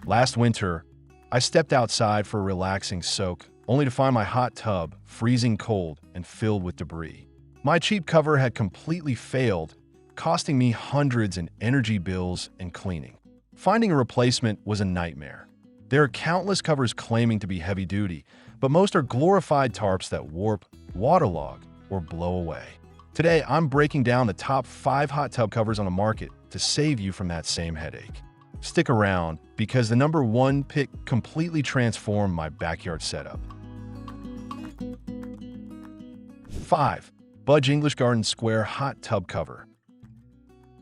Last winter, I stepped outside for a relaxing soak, only to find my hot tub freezing cold and filled with debris. My cheap cover had completely failed, costing me hundreds in energy bills and cleaning. Finding a replacement was a nightmare. There are countless covers claiming to be heavy-duty, but most are glorified tarps that warp, waterlog, or blow away. Today, I'm breaking down the top 5 hot tub covers on the market to save you from that same headache. Stick around, because the number 1 pick completely transformed my backyard setup. 5. Budge English Garden Square Hot Tub Cover.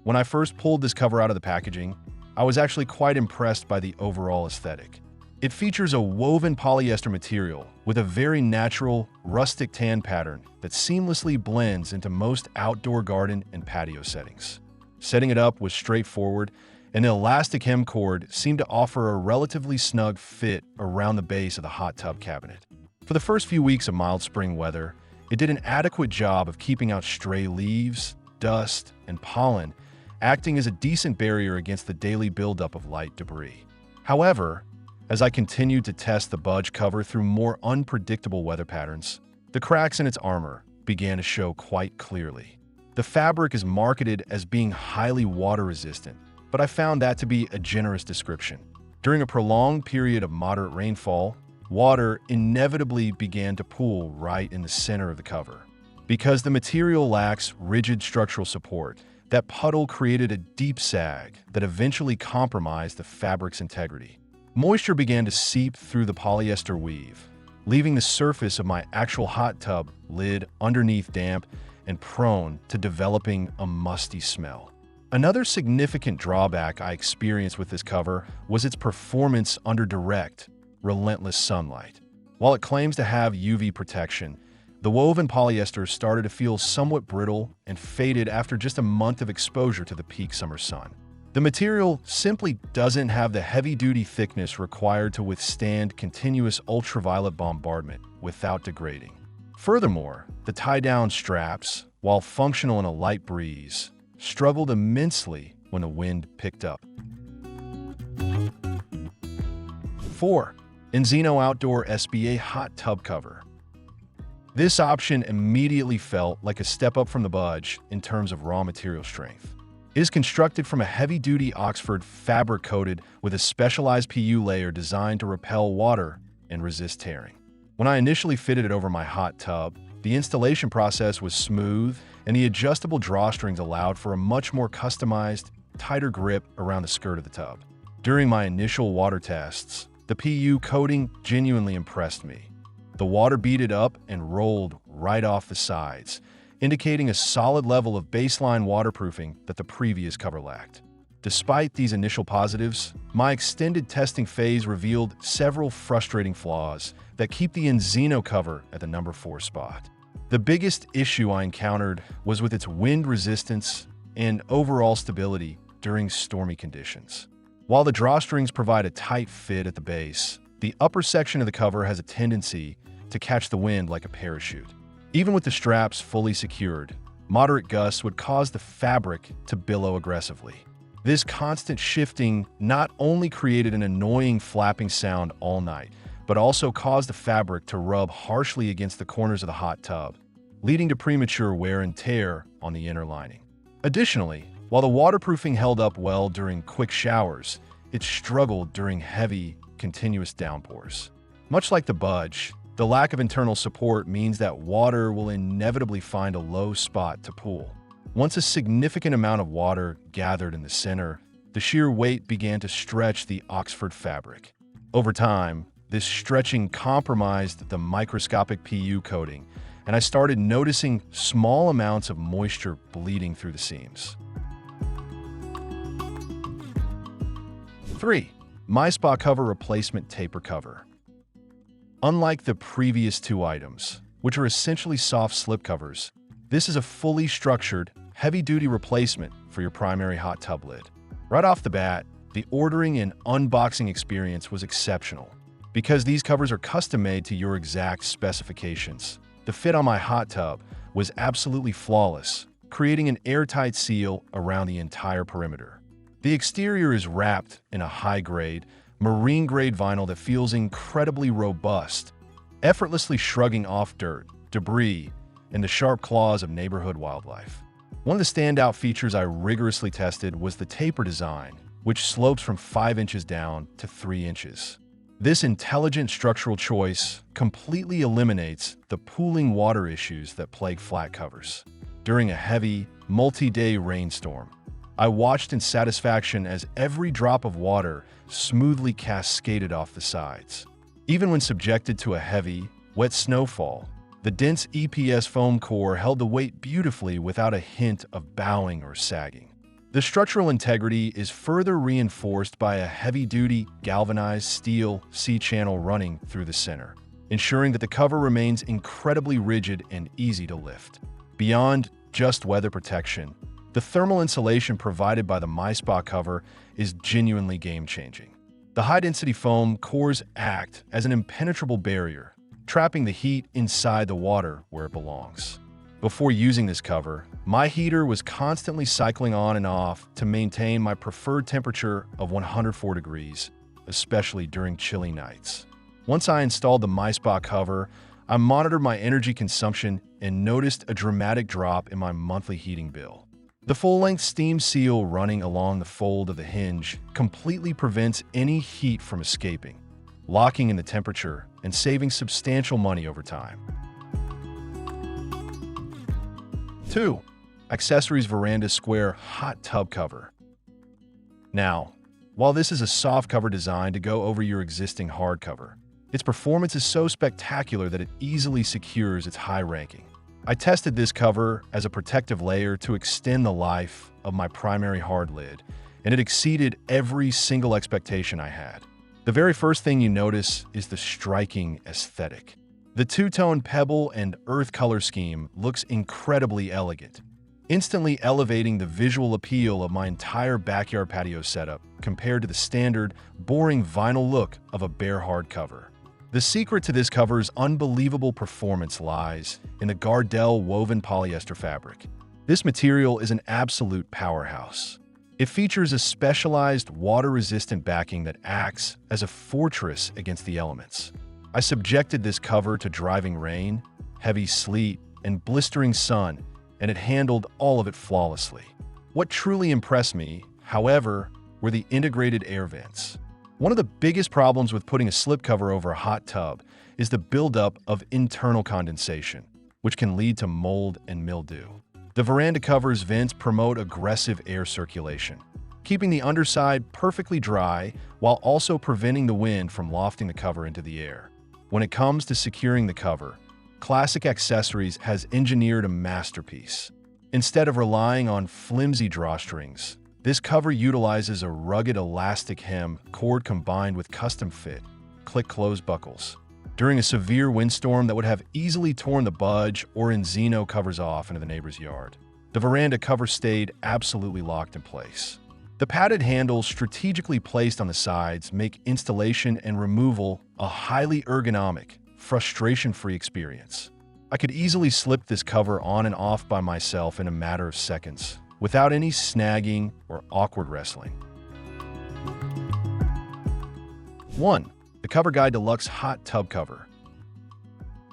When I first pulled this cover out of the packaging, I was actually quite impressed by the overall aesthetic. It features a woven polyester material with a very natural, rustic tan pattern that seamlessly blends into most outdoor garden and patio settings. Setting it up was straightforward, and the elastic hem cord seemed to offer a relatively snug fit around the base of the hot tub cabinet. For the first few weeks of mild spring weather, it did an adequate job of keeping out stray leaves, dust, and pollen, acting as a decent barrier against the daily buildup of light debris. However, as I continued to test the Budge cover through more unpredictable weather patterns, the cracks in its armor began to show quite clearly. The fabric is marketed as being highly water-resistant, but I found that to be a generous description. During a prolonged period of moderate rainfall, water inevitably began to pool right in the center of the cover. Because the material lacks rigid structural support, that puddle created a deep sag that eventually compromised the fabric's integrity. Moisture began to seep through the polyester weave, leaving the surface of my actual hot tub lid underneath damp and prone to developing a musty smell. Another significant drawback I experienced with this cover was its performance under direct, relentless sunlight. While it claims to have UV protection, the woven polyester started to feel somewhat brittle and faded after just a month of exposure to the peak summer sun. The material simply doesn't have the heavy-duty thickness required to withstand continuous ultraviolet bombardment without degrading. Furthermore, the tie-down straps, while functional in a light breeze, struggled immensely when the wind picked up. 4. Enzeno Outdoor SBA Hot Tub Cover. This option immediately felt like a step up from the Budge in terms of raw material strength. It is constructed from a heavy-duty Oxford fabric coated with a specialized PU layer designed to repel water and resist tearing. When I initially fitted it over my hot tub, the installation process was smooth, and the adjustable drawstrings allowed for a much more customized, tighter grip around the skirt of the tub. During my initial water tests, the PU coating genuinely impressed me. The water beaded up and rolled right off the sides, indicating a solid level of baseline waterproofing that the previous cover lacked. Despite these initial positives, my extended testing phase revealed several frustrating flaws that keep the Enzeno cover at the number 4 spot. The biggest issue I encountered was with its wind resistance and overall stability during stormy conditions. While the drawstrings provide a tight fit at the base, the upper section of the cover has a tendency to catch the wind like a parachute. Even with the straps fully secured, moderate gusts would cause the fabric to billow aggressively. This constant shifting not only created an annoying flapping sound all night, but also caused the fabric to rub harshly against the corners of the hot tub, leading to premature wear and tear on the inner lining. Additionally, while the waterproofing held up well during quick showers, it struggled during heavy, continuous downpours. Much like the Budge, the lack of internal support means that water will inevitably find a low spot to pool. Once a significant amount of water gathered in the center, the sheer weight began to stretch the Oxford fabric. Over time, this stretching compromised the microscopic PU coating, and I started noticing small amounts of moisture bleeding through the seams. 3. MySpaCover Replacement Taper Cover. Unlike the previous 2 items, which are essentially soft slipcovers, this is a fully structured, heavy-duty replacement for your primary hot tub lid. Right off the bat, the ordering and unboxing experience was exceptional. Because these covers are custom-made to your exact specifications, the fit on my hot tub was absolutely flawless, creating an airtight seal around the entire perimeter. The exterior is wrapped in a high-grade, marine-grade vinyl that feels incredibly robust, effortlessly shrugging off dirt, debris, and the sharp claws of neighborhood wildlife. One of the standout features I rigorously tested was the taper design, which slopes from 5 inches down to 3 inches. This intelligent structural choice completely eliminates the pooling water issues that plague flat covers. During a heavy, multi-day rainstorm, I watched in satisfaction as every drop of water smoothly cascaded off the sides. Even when subjected to a heavy, wet snowfall, the dense EPS foam core held the weight beautifully without a hint of bowing or sagging. The structural integrity is further reinforced by a heavy-duty galvanized steel C-channel running through the center, ensuring that the cover remains incredibly rigid and easy to lift. Beyond just weather protection, the thermal insulation provided by the MySpaCover is genuinely game-changing. The high-density foam cores act as an impenetrable barrier, trapping the heat inside the water where it belongs. Before using this cover, my heater was constantly cycling on and off to maintain my preferred temperature of 104 degrees, especially during chilly nights. Once I installed the MySpaCover, I monitored my energy consumption and noticed a dramatic drop in my monthly heating bill. The full-length steam seal running along the fold of the hinge completely prevents any heat from escaping, locking in the temperature and saving substantial money over time. 2. Accessories Veranda Square Hot Tub Cover. Now, while this is a soft cover designed to go over your existing hard cover, its performance is so spectacular that it easily secures its high ranking. I tested this cover as a protective layer to extend the life of my primary hard lid, and it exceeded every single expectation I had. The very first thing you notice is the striking aesthetic. The two-tone pebble and earth color scheme looks incredibly elegant, instantly elevating the visual appeal of my entire backyard patio setup compared to the standard, boring vinyl look of a bare hardcover. The secret to this cover's unbelievable performance lies in the Gardel woven polyester fabric. This material is an absolute powerhouse. It features a specialized water-resistant backing that acts as a fortress against the elements. I subjected this cover to driving rain, heavy sleet, and blistering sun, and it handled all of it flawlessly. What truly impressed me, however, were the integrated air vents. One of the biggest problems with putting a slipcover over a hot tub is the buildup of internal condensation, which can lead to mold and mildew. The Veranda cover's vents promote aggressive air circulation, keeping the underside perfectly dry while also preventing the wind from lofting the cover into the air. When it comes to securing the cover, Classic Accessories has engineered a masterpiece. Instead of relying on flimsy drawstrings, this cover utilizes a rugged elastic hem cord combined with custom-fit, click-close buckles. During a severe windstorm that would have easily torn the Budge or Enzeno covers off into the neighbor's yard, the Veranda cover stayed absolutely locked in place. The padded handles strategically placed on the sides make installation and removal a highly ergonomic, frustration-free experience. I could easily slip this cover on and off by myself in a matter of seconds, without any snagging or awkward wrestling. 1. The Cover Guide Deluxe Hot Tub Cover.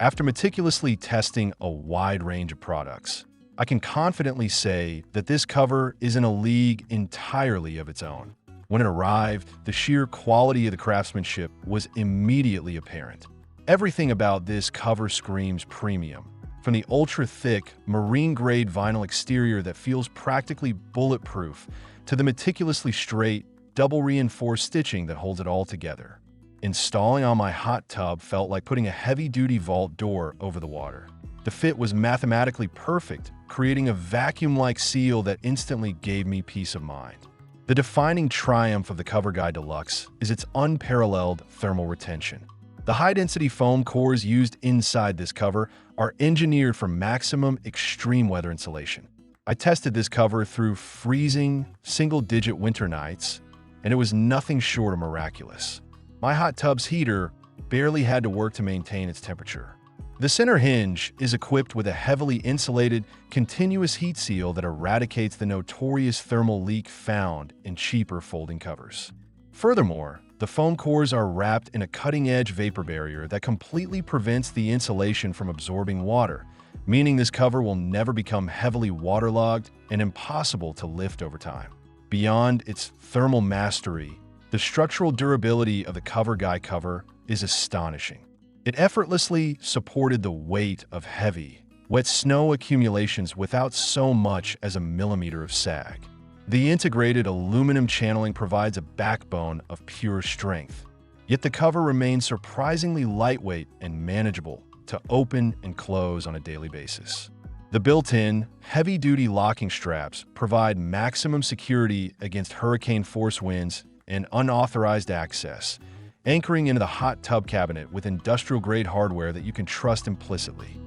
After meticulously testing a wide range of products, I can confidently say that this cover is in a league entirely of its own. When it arrived, the sheer quality of the craftsmanship was immediately apparent. Everything about this cover screams premium. From the ultra-thick, marine-grade vinyl exterior that feels practically bulletproof to the meticulously straight, double-reinforced stitching that holds it all together. Installing on my hot tub felt like putting a heavy-duty vault door over the water. The fit was mathematically perfect, creating a vacuum-like seal that instantly gave me peace of mind. The defining triumph of the Cover Guide Deluxe is its unparalleled thermal retention. The high-density foam cores used inside this cover are engineered for maximum extreme weather insulation. I tested this cover through freezing, single-digit winter nights, and it was nothing short of miraculous. My hot tub's heater barely had to work to maintain its temperature. The center hinge is equipped with a heavily insulated, continuous heat seal that eradicates the notorious thermal leak found in cheaper folding covers. Furthermore, The foam cores are wrapped in a cutting-edge vapor barrier that completely prevents the insulation from absorbing water, meaning this cover will never become heavily waterlogged and impossible to lift over time. Beyond its thermal mastery, the structural durability of the Cover Guy cover is astonishing. It effortlessly supported the weight of heavy, wet snow accumulations without so much as a millimeter of sag. The integrated aluminum channeling provides a backbone of pure strength, yet the cover remains surprisingly lightweight and manageable to open and close on a daily basis. The built-in, heavy-duty locking straps provide maximum security against hurricane-force winds and unauthorized access, anchoring into the hot tub cabinet with industrial-grade hardware that you can trust implicitly.